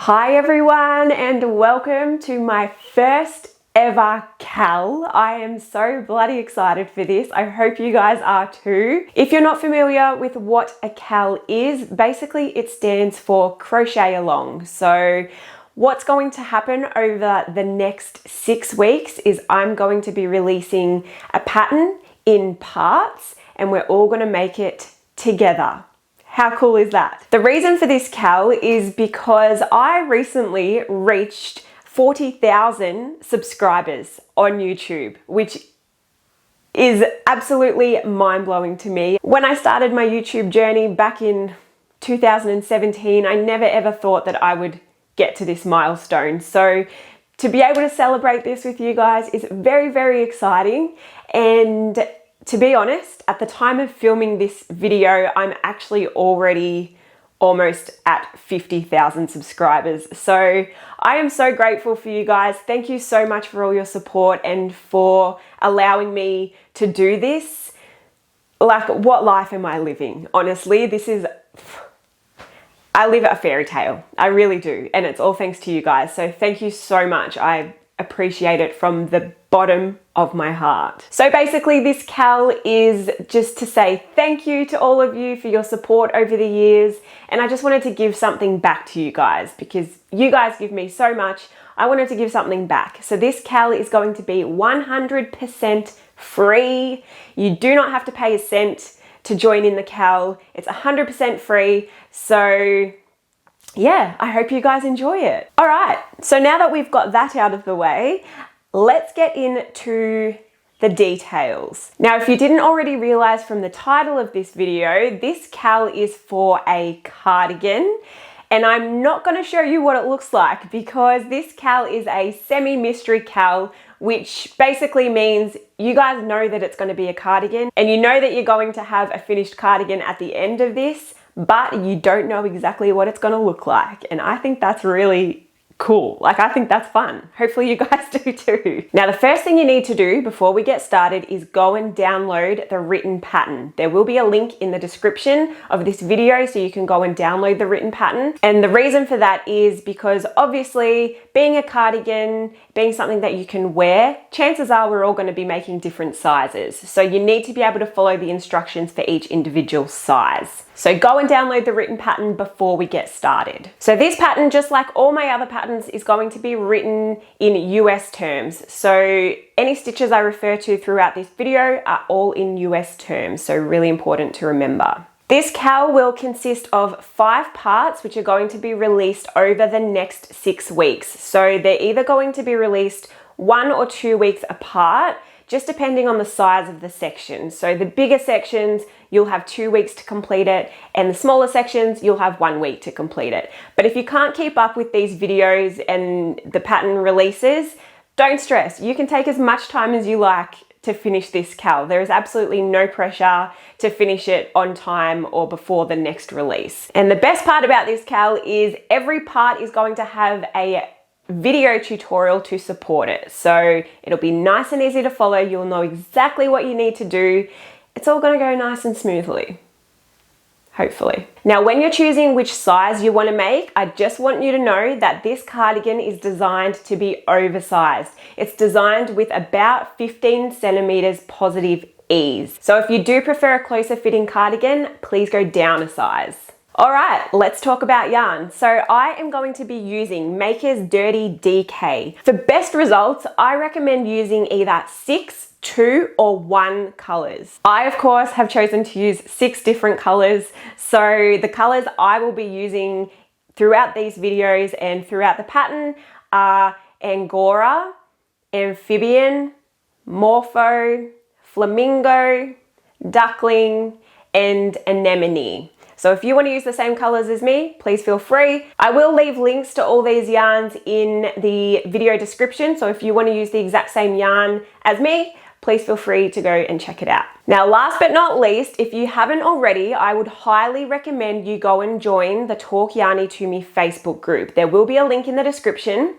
Hi everyone, and welcome to my first ever CAL. I am so bloody excited for this. I hope you guys are too. If you're not familiar with what a CAL is, basically it stands for crochet along. So what's going to happen over the next 6 weeks is I'm going to be releasing a pattern in parts and we're all going to make it together. How cool is that? The reason for this CAL is because I recently reached 40,000 subscribers on YouTube, which is absolutely mind-blowing to me. When I started my YouTube journey back in 2017, I never ever thought that I would get to this milestone. So to be able to celebrate this with you guys is very, very exciting. And to be honest, at the time of filming this video, I'm actually already almost at 50,000 subscribers. So I am so grateful for you guys. Thank you so much for all your support and for allowing me to do this. Like, what life am I living? Honestly, I live a fairy tale. I really do. And it's all thanks to you guys. So thank you so much. I appreciate it from the bottom of my heart. So basically this CAL is just to say thank you to all of you for your support over the years. And I just wanted to give something back to you guys because you guys give me so much. I wanted to give something back. So this CAL is going to be 100% free. You do not have to pay a cent to join in the CAL. It's 100% free. So yeah, I hope you guys enjoy it. All right, so now that we've got that out of the way, let's get into the details. Now, if you didn't already realize from the title of this video, this CAL is for a cardigan, and I'm not gonna show you what it looks like because this CAL is a semi-mystery CAL, which basically means you guys know that it's gonna be a cardigan, and you know that you're going to have a finished cardigan at the end of this, but you don't know exactly what it's gonna look like. And I think that's really cool. Like, I think that's fun. Hopefully you guys do too. Now, the first thing you need to do before we get started is go and download the written pattern. There will be a link in the description of this video so you can go and download the written pattern. And the reason for that is because obviously being a cardigan, being something that you can wear, chances are we're all going to be making different sizes. So you need to be able to follow the instructions for each individual size. So go and download the written pattern before we get started. So this pattern, just like all my other patterns, is going to be written in US terms. So any stitches I refer to throughout this video are all in US terms. So really important to remember. This CAL will consist of 5 parts, which are going to be released over the next 6 weeks. So they're either going to be released 1 or 2 weeks apart, just depending on the size of the section. So the bigger sections, you'll have 2 weeks to complete it, and the smaller sections, you'll have 1 week to complete it. But if you can't keep up with these videos and the pattern releases, don't stress. You can take as much time as you like to finish this CAL. There is absolutely no pressure to finish it on time or before the next release. And the best part about this CAL is every part is going to have a video tutorial to support it. So it'll be nice and easy to follow. You'll know exactly what you need to do. It's all going to go nice and smoothly, hopefully. Now, when you're choosing which size you want to make, I just want you to know that this cardigan is designed to be oversized. It's designed with about 15 centimeters positive ease. So if you do prefer a closer fitting cardigan, please go down a size. All right, let's talk about yarn. So I am going to be using Maker's Dirty DK. For best results, I recommend using either 6, 2, or 1 colors. I, of course, have chosen to use 6 different colors. So the colors I will be using throughout these videos and throughout the pattern are Angora, Amphibian, Morpho, Flamingo, Duckling, and Anemone. So if you want to use the same colors as me, please feel free. I will leave links to all these yarns in the video description. So if you want to use the exact same yarn as me, please feel free to go and check it out. Now, last but not least, if you haven't already, I would highly recommend you go and join the Talk Yarny to Me Facebook group. There will be a link in the description.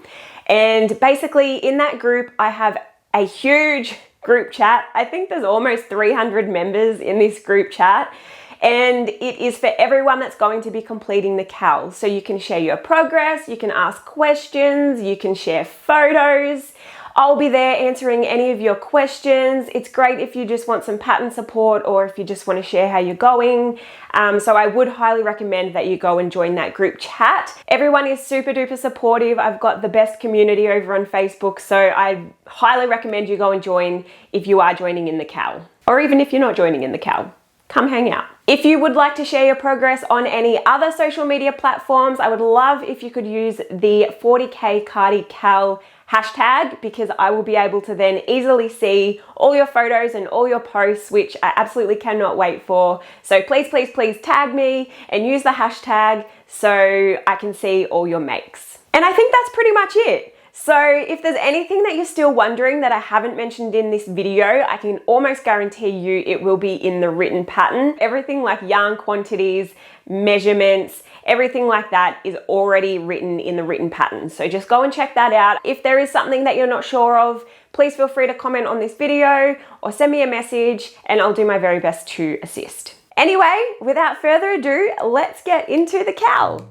And basically in that group, I have a huge group chat. I think there's almost 300 members in this group chat. and it is for everyone that's going to be completing the CAL. So you can share your progress, you can ask questions, you can share photos. I'll be there answering any of your questions. It's great if you just want some pattern support or if you just want to share how you're going. So I would highly recommend that you go and join that group chat. Everyone is super duper supportive. I've got the best community over on Facebook, so I highly recommend you go and join if you are joining in the CAL. Or even if you're not joining in the CAL, come hang out. If you would like to share your progress on any other social media platforms, I would love if you could use the 40K Cardi CAL hashtag, because I will be able to then easily see all your photos and all your posts, which I absolutely cannot wait for. So please, please, please tag me and use the hashtag so I can see all your makes. And I think that's pretty much it. So if there's anything that you're still wondering that I haven't mentioned in this video, I can almost guarantee you it will be in the written pattern. Everything like yarn quantities, measurements, everything like that is already written in the written pattern. So just go and check that out. If there is something that you're not sure of, please feel free to comment on this video or send me a message and I'll do my very best to assist. Anyway, without further ado, let's get into the CAL.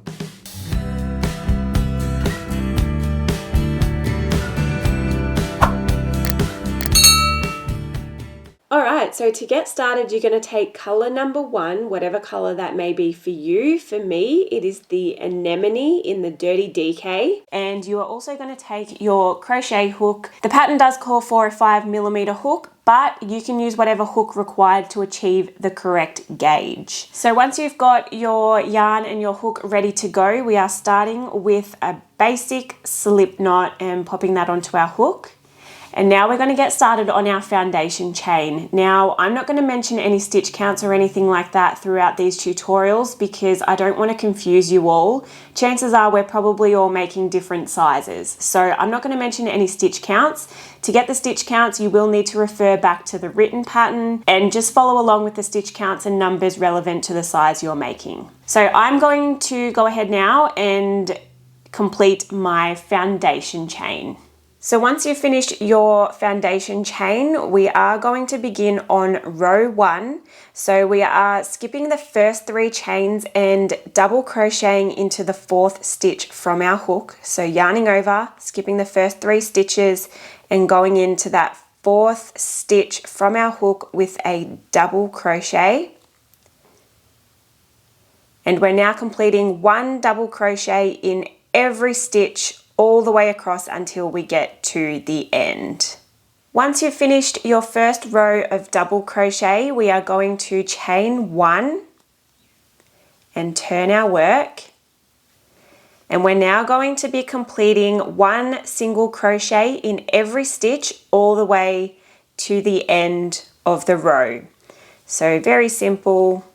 All right, so to get started, you're going to take color number 1, whatever color that may be for you. For me, it is the anemone in the Dirty DK. And you are also going to take your crochet hook. The pattern does call for a 5mm hook, but you can use whatever hook required to achieve the correct gauge. So once you've got your yarn and your hook ready to go, we are starting with a basic slip knot and popping that onto our hook. And now we're going to get started on our foundation chain. Now, I'm not going to mention any stitch counts or anything like that throughout these tutorials because I don't want to confuse you all. Chances are we're probably all making different sizes. So I'm not going to mention any stitch counts. To get the stitch counts, you will need to refer back to the written pattern and just follow along with the stitch counts and numbers relevant to the size you're making. So I'm going to go ahead now and complete my foundation chain. So once you've finished your foundation chain, we are going to begin on row 1. So we are skipping the first 3 chains and double crocheting into the 4th stitch from our hook. So yarning over, skipping the first 3 stitches and going into that 4th stitch from our hook with a double crochet. And we're now completing 1 double crochet in every stitch all the way across until we get to the end. Once you've finished your first row of double crochet, we are going to chain 1 and turn our work. And we're now going to be completing 1 single crochet in every stitch all the way to the end of the row. So very simple.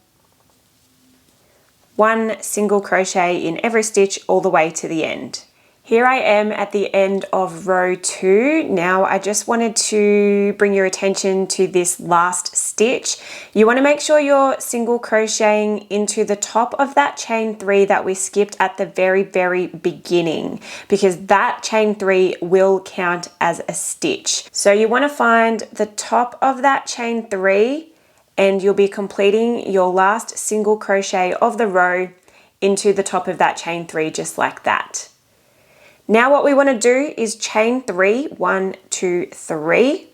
1 single crochet in every stitch all the way to the end. Here I am at the end of row 2. Now I just wanted to bring your attention to this last stitch. You want to make sure you're single crocheting into the top of that chain 3 that we skipped at the very, very beginning, because that chain 3 will count as a stitch. So you want to find the top of that chain 3 and you'll be completing your last single crochet of the row into the top of that chain 3 just like that. Now what we want to do is chain 3, 1, 2, 3,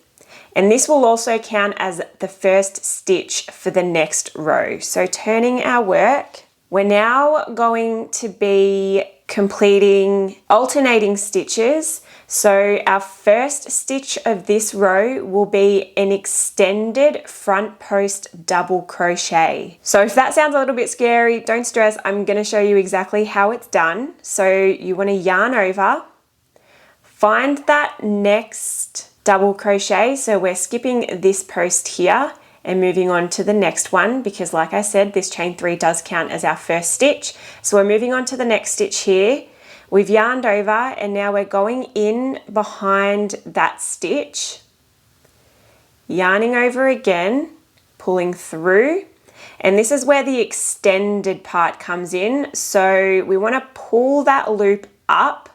and this will also count as the first stitch for the next row. So turning our work, we're now going to be completing alternating stitches. So our first stitch of this row will be an extended front post double crochet. So if that sounds a little bit scary, don't stress. I'm going to show you exactly how it's done. So you want to yarn over, find that next double crochet. So we're skipping this post here and moving on to the next one because like I said, this chain 3 does count as our first stitch. So we're moving on to the next stitch here. We've yarned over and now we're going in behind that stitch, yarning over again, pulling through, and this is where the extended part comes in. So we want to pull that loop up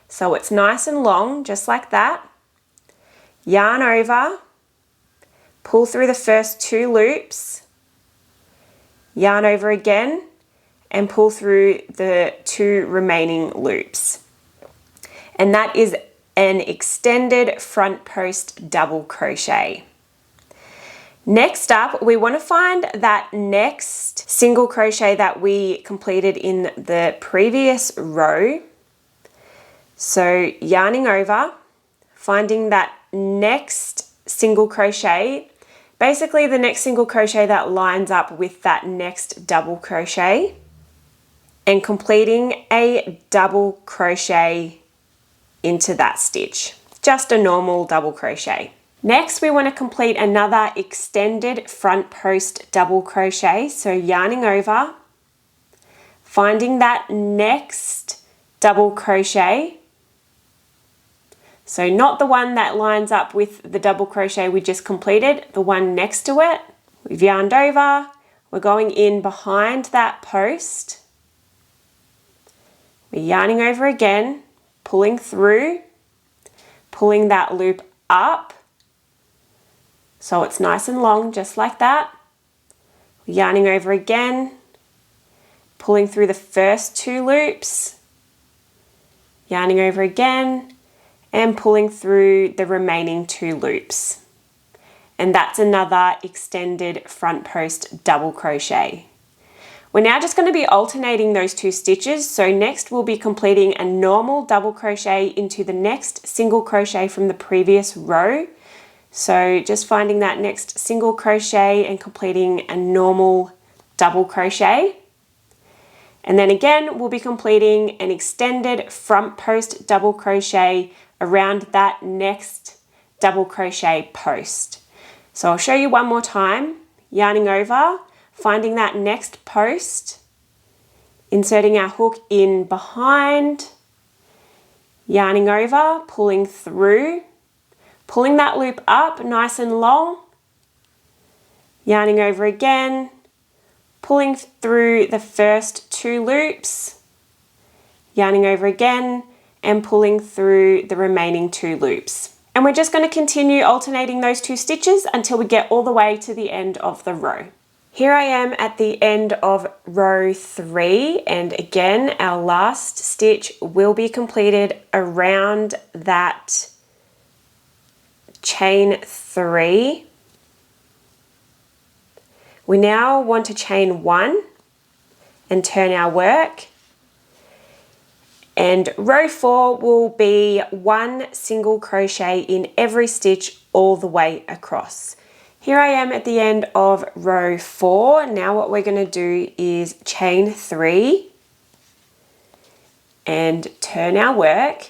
so it's nice and long, just like that. Yarn over, pull through the first 2 loops, yarn over again, and pull through the 2 remaining loops. And that is an extended front post double crochet. Next up, we want to find that next single crochet that we completed in the previous row. So yarning over, finding that next single crochet, basically the next single crochet that lines up with that next double crochet, and completing a double crochet into that stitch, just a normal double crochet. Next, we want to complete another extended front post double crochet. So yarning over, finding that next double crochet. So not the one that lines up with the double crochet we just completed, the one next to it. We've yarned over, we're going in behind that post. We're yarning over again, pulling through, pulling that loop up. So it's nice and long, just like that. Yarning over again, pulling through the first 2 loops, yarning over again, and pulling through the remaining 2 loops. And that's another extended front post double crochet. We're now just going to be alternating those 2 stitches. So next we'll be completing a normal double crochet into the next single crochet from the previous row. So just finding that next single crochet and completing a normal double crochet. And then again, we'll be completing an extended front post double crochet around that next double crochet post. So I'll show you one more time, yarning over, finding that next post, inserting our hook in behind, yarning over, pulling through, pulling that loop up nice and long, yarning over again, pulling through the first 2 loops, yarning over again, and pulling through the remaining 2 loops. And we're just going to continue alternating those 2 stitches until we get all the way to the end of the row. Here I am at the end of row 3, and again our last stitch will be completed around that chain 3. We now want to chain 1 and turn our work, and row 4 will be 1 single crochet in every stitch all the way across. Here I am at the end of row 4. Now what we're going to do is chain 3 and turn our work.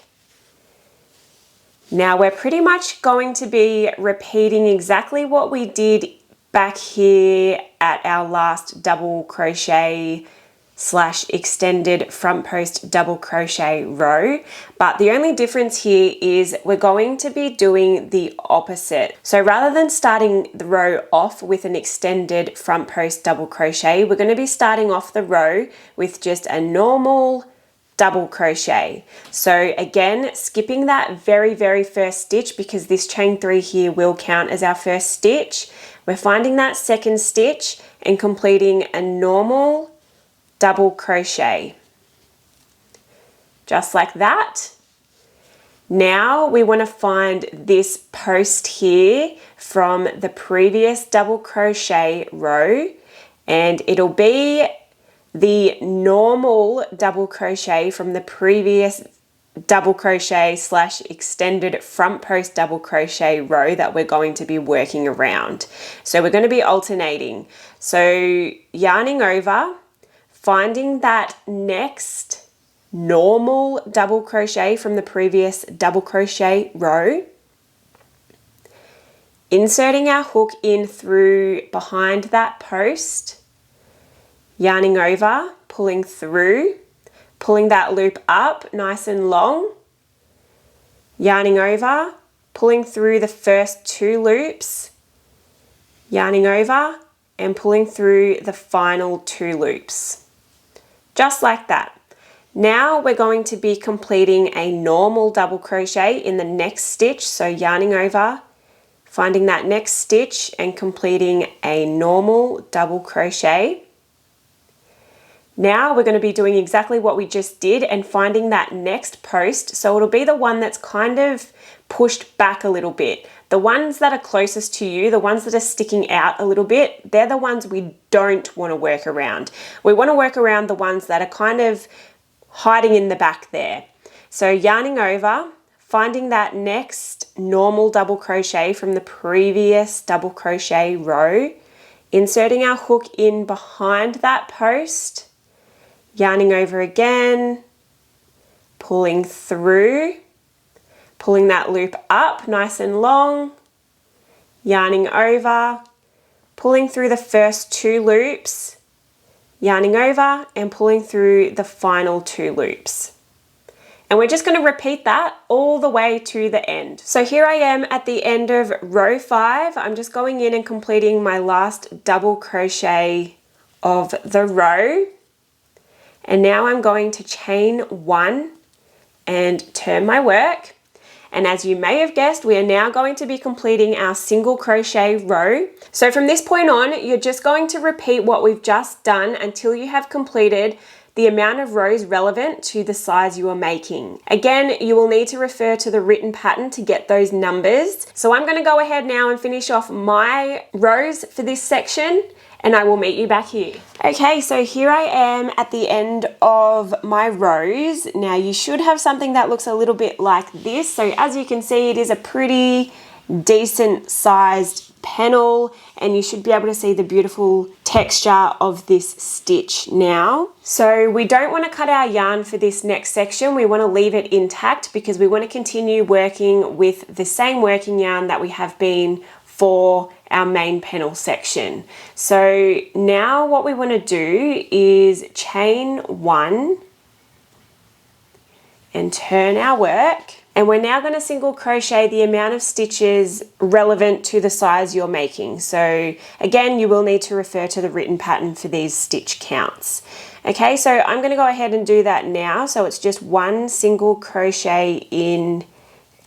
Now we're pretty much going to be repeating exactly what we did back here at our last double crochet / extended front post double crochet row, but the only difference here is we're going to be doing the opposite. So rather than starting the row off with an extended front post double crochet, we're going to be starting off the row with just a normal double crochet. So again, skipping that very first stitch, because this chain 3 here will count as our first stitch. We're finding that second stitch and completing a normal double crochet, just like that. Now we want to find this post here from the previous double crochet row, and it'll be the normal double crochet from the previous double crochet / extended front post double crochet row that we're going to be working around. So we're going to be alternating. So yarning over, finding that next normal double crochet from the previous double crochet row, inserting our hook in through behind that post, yarning over, pulling through, pulling that loop up nice and long, yarning over, pulling through the first 2 loops, yarning over, and pulling through the final 2 loops. Just like that. Now we're going to be completing a normal double crochet in the next stitch. So yarning over, finding that next stitch and completing a normal double crochet. Now we're going to be doing exactly what we just did and finding that next post. So it'll be the one that's kind of pushed back a little bit. The ones that are closest to you, the ones that are sticking out a little bit, they're the ones we don't want to work around. We want to work around the ones that are kind of hiding in the back there. So yarning over, finding that next normal double crochet from the previous double crochet row, inserting our hook in behind that post, yarning over again, pulling through, pulling that loop up nice and long, yarning over, pulling through the first 2 loops, yarning over and pulling through the final 2 loops. And we're just going to repeat that all the way to the end. So here I am at the end of row 5. I'm just going in and completing my last double crochet of the row. And now I'm going to chain 1 and turn my work. And as you may have guessed, we are now going to be completing our single crochet row. So from this point on, you're just going to repeat what we've just done until you have completed the amount of rows relevant to the size you are making. Again, you will need to refer to the written pattern to get those numbers. So I'm going to go ahead now and finish off my rows for this section, and I will meet you back here. Okay, so here I am at the end of my rows. Now you should have something that looks a little bit like this. So as you can see, it is a pretty decent sized panel, and you should be able to see the beautiful texture of this stitch now. So we don't want to cut our yarn for this next section. We want to leave it intact because we want to continue working with the same working yarn that we have been for our main panel section. So now what we want to do is chain 1 and turn our work. And we're now going to single crochet the amount of stitches relevant to the size you're making. So again, you will need to refer to the written pattern for these stitch counts. Okay, so I'm going to go ahead and do that now. So it's just 1 single crochet in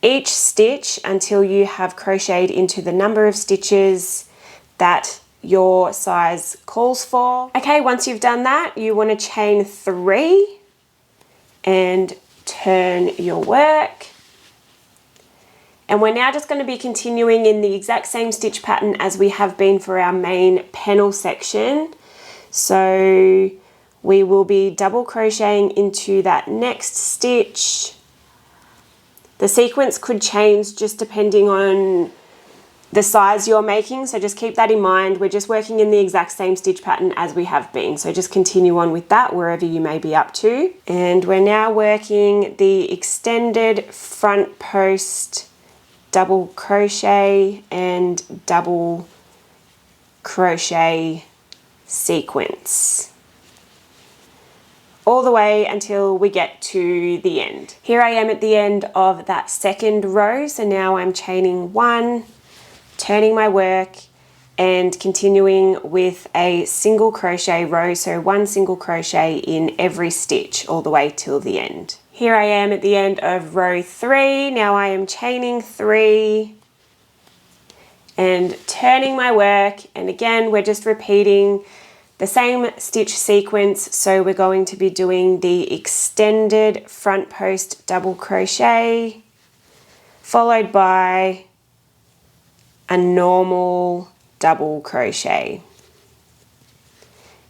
each stitch until you have crocheted into the number of stitches that your size calls for. Okay, once you've done that, you want to chain 3 and turn your work. And we're now just going to be continuing in the exact same stitch pattern as we have been for our main panel section. So we will be double crocheting into that next stitch. The sequence could change just depending on the size you're making, so just keep that in mind. We're just working in the exact same stitch pattern as we have been, so just continue on with that wherever you may be up to. And we're now working the extended front post double crochet and double crochet sequence all the way until we get to the end. Here I am at the end of that second row, so now I'm chaining 1, turning my work and continuing with a single crochet row, so 1 single crochet in every stitch all the way till the end. Here I am at the end of row 3. Now I am chaining 3 and turning my work, and again we're just repeating the same stitch sequence. So we're going to be doing the extended front post double crochet followed by a normal double crochet,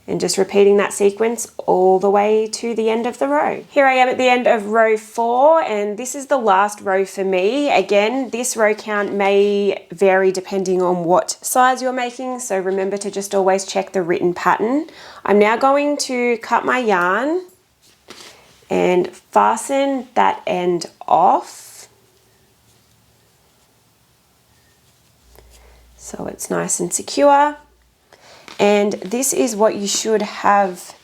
and just repeating that sequence all the way to the end of the row. Here I am at the end of row 4, and this is the last row for me. Again, this row count may vary depending on what size you're making, so remember to just always check the written pattern. I'm now going to cut my yarn and fasten that end off so it's nice and secure. And this is what you should have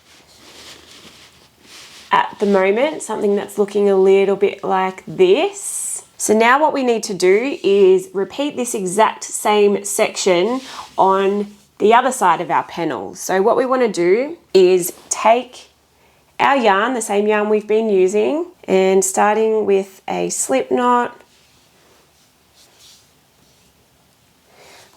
at the moment, something that's looking a little bit like this. So now what we need to do is repeat this exact same section on the other side of our panel. So what we want to do is take our yarn, the same yarn we've been using, and starting with a slip knot,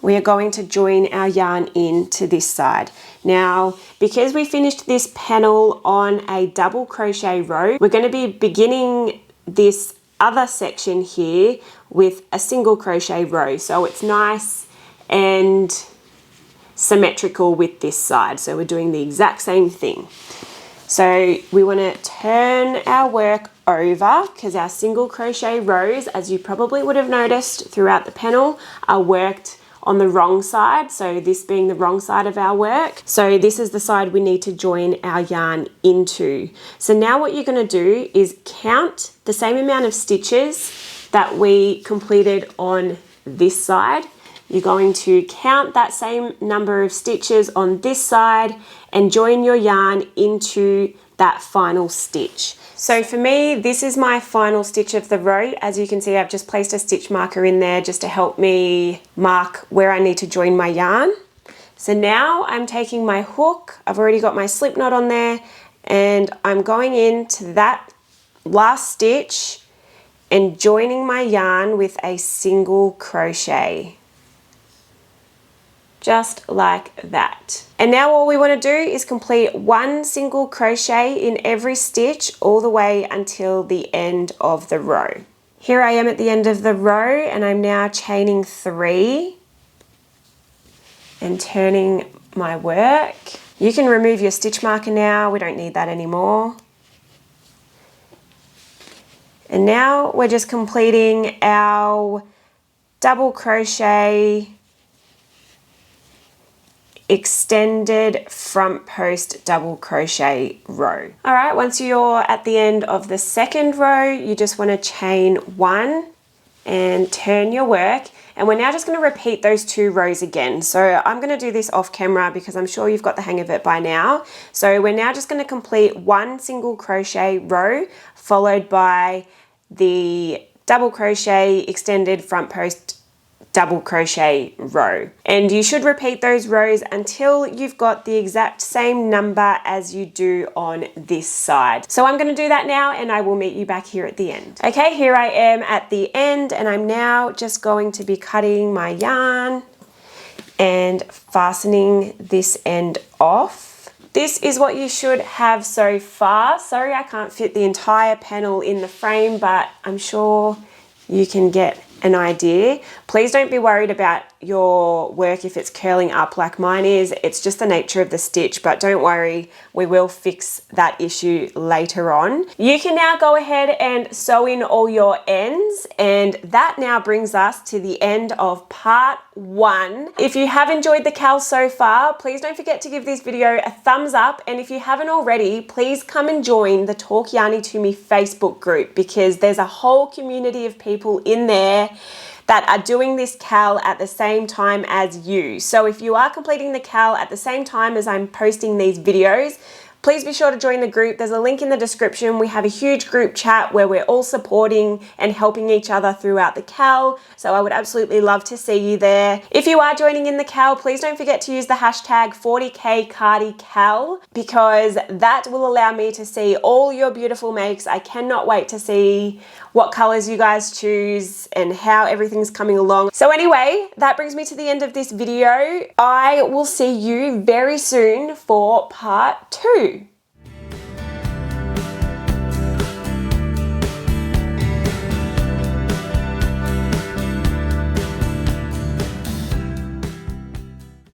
we are going to join our yarn into this side. Now, because we finished this panel on a double crochet row, we're going to be beginning this other section here with a single crochet row. So it's nice and symmetrical with this side. So we're doing the exact same thing. So we want to turn our work over because our single crochet rows, as you probably would have noticed throughout the panel, are worked on the wrong side. So this being the wrong side of our work. So this is the side we need to join our yarn into. So now what you're going to do is count the same amount of stitches that we completed on this side. You're going to count that same number of stitches on this side and join your yarn into that final stitch. So for me, this is my final stitch of the row. As you can see, I've just placed a stitch marker in there just to help me mark where I need to join my yarn. So now I'm taking my hook, I've already got my slip knot on there, and I'm going into that last stitch and joining my yarn with a single crochet. Just like that. And now all we want to do is complete one single crochet in every stitch all the way until the end of the row. Here I am at the end of the row and I'm now chaining 3 and turning my work. You can remove your stitch marker now, we don't need that anymore. And now we're just completing our double crochet extended front post double crochet row. All right, once you're at the end of the second row, you just want to chain 1 and turn your work. And we're now just going to repeat those 2 rows again. So I'm going to do this off camera because I'm sure you've got the hang of it by now. So we're now just going to complete 1 single crochet row followed by the double crochet extended front post double crochet row. And you should repeat those rows until you've got the exact same number as you do on this side. So I'm going to do that now and I will meet you back here at the end. Okay, here I am at the end and I'm now just going to be cutting my yarn and fastening this end off. This is what you should have so far. Sorry, I can't fit the entire panel in the frame, but I'm sure you can get an idea. Please don't be worried about your work if it's curling up like mine is. It's just the nature of the stitch, but don't worry, we will fix that issue later on. You can now go ahead and sew in all your ends, and that now brings us to the end of part 1. If you have enjoyed the CAL so far, please don't forget to give this video a thumbs up, and if you haven't already, please come and join the Talk Yarny to Me Facebook group because there's a whole community of people in there that are doing this CAL at the same time as you. So if you are completing the CAL at the same time as I'm posting these videos, please be sure to join the group. There's a link in the description. We have a huge group chat where we're all supporting and helping each other throughout the CAL. So I would absolutely love to see you there. If you are joining in the CAL, please don't forget to use the hashtag 40K Cardi CAL because that will allow me to see all your beautiful makes. I cannot wait to see what colors you guys choose and how everything's coming along. So anyway, that brings me to the end of this video. I will see you very soon for part 2.